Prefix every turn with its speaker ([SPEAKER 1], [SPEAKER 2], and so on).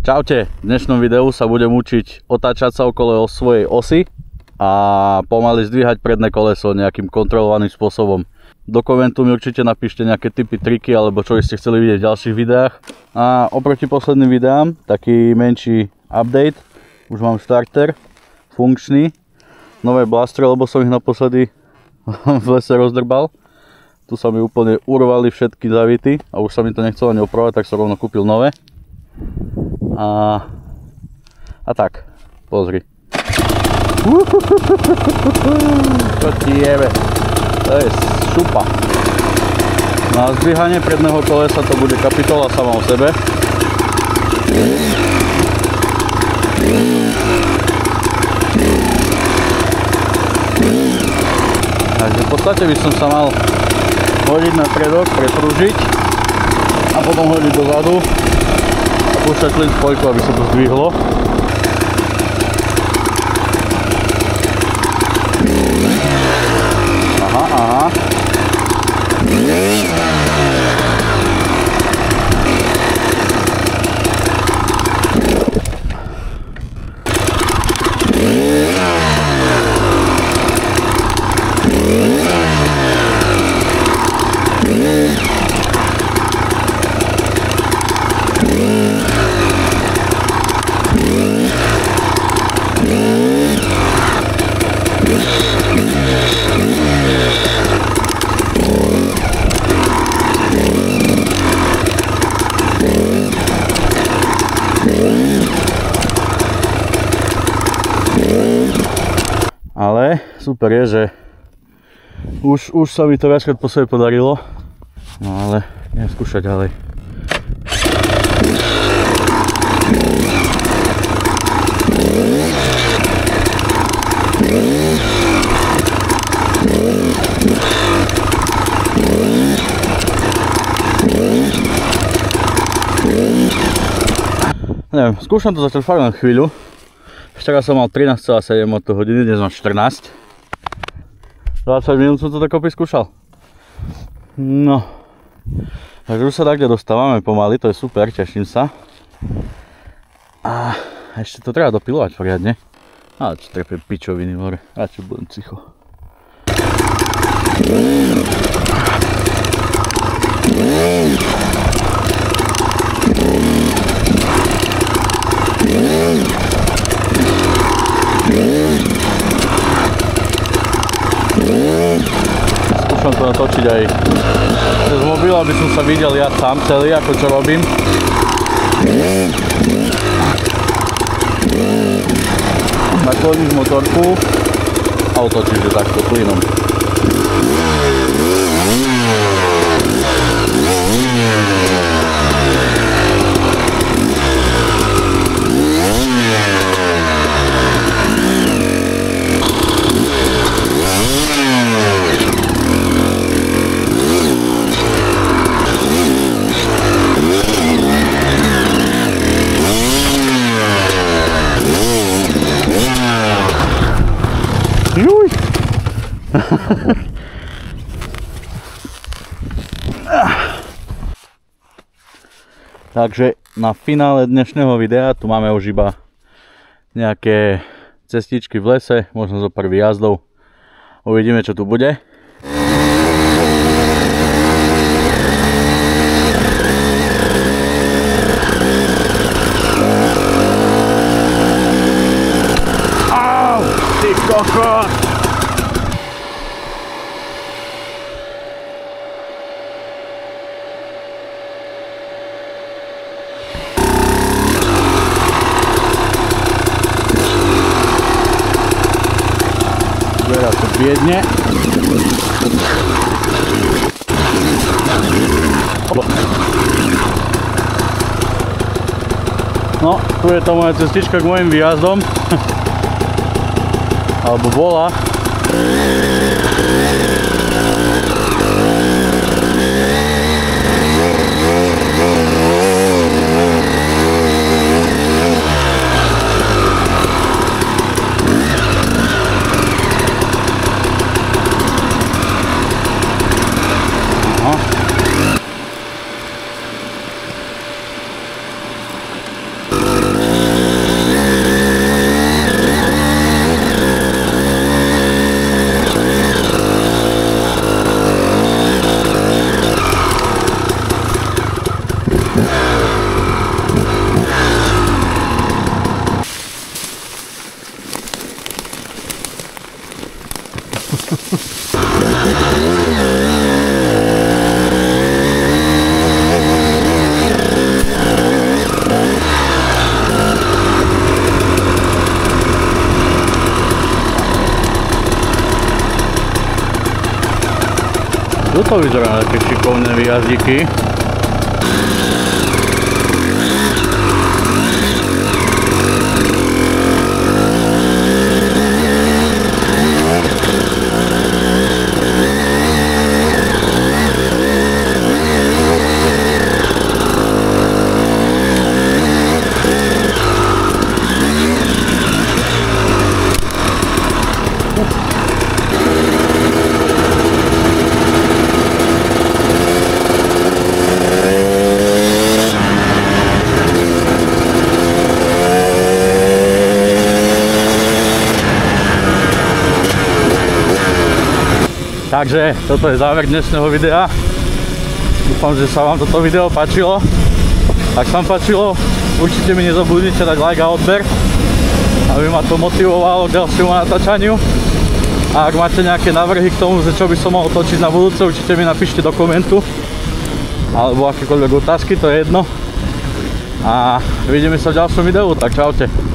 [SPEAKER 1] Čaute, v dnešnom videu sa budem učiť otáčať sa okolo svojej osy a pomaly zdvíhať predné koleso nejakým kontrolovaným spôsobom. Do komentu mi určite napíšte nejaké tipy, triky alebo čo by ste chceli vidieť v ďalších videách. A oproti posledným videám taký menší update. Už mám starter funkčný, nové blastre, lebo som ich naposledy v lese rozdrbal. Tu sa mi úplne urvali všetky zavity a už sa mi to nechcelo ani opravovať, tak som rovno kúpil nové. A tak, pozri. To ti jebe. To je šupa. Na zdvíhanie predného kolesa to bude kapitola sama o sebe. Takže v podstate by som sa mal hodiť na predok, preprúžiť a potom hodiť dozadu a púšťať len spojku, aby sa to zdvihlo. Aha. Ale super je, že už sa mi to viackrát po sebe podarilo. No ale idem skúšať ďalej. Neviem, skúšam to zatiaľ fakt len chvíľu. Včera som mal 13,7 hodiny, dnes mám 14. 20 minút som to dokopy skúšal. No. Takže už sa takde dostávame pomaly, to je super, teším sa. A ešte to treba dopilovať poriadne. Ale čo trepe pičoviny hore, radšej budem ticho. Skúšam to natočiť aj cez mobil, aby som sa videl ja sám celý, ako čo robím. Nakloniť motorku a otočíš ju takto plynom. Juj! Takže na finále dnešného videa tu máme už iba nejaké cestičky v lese, možno zo pár výjazdov. Uvidíme, čo tu bude. Zberá to biedne. No, tu je to moja cestička k mojim výjazdom. Alebo bola.
[SPEAKER 2] Aha.
[SPEAKER 1] Toto vyzerá také šikovné výjazdíky. Takže toto je záver dnešného videa. Dúfam, že sa vám toto video páčilo. Ak sa vám páčilo, určite mi nezabudnite dať like a odber, aby ma to motivovalo k ďalšiemu natáčaniu. A ak máte nejaké návrhy k tomu, že čo by som mohol točiť na budúce, určite mi napíšte do komentu. Alebo akékoľvek otázky, to je jedno. A vidíme sa v ďalšom videu, tak čaute.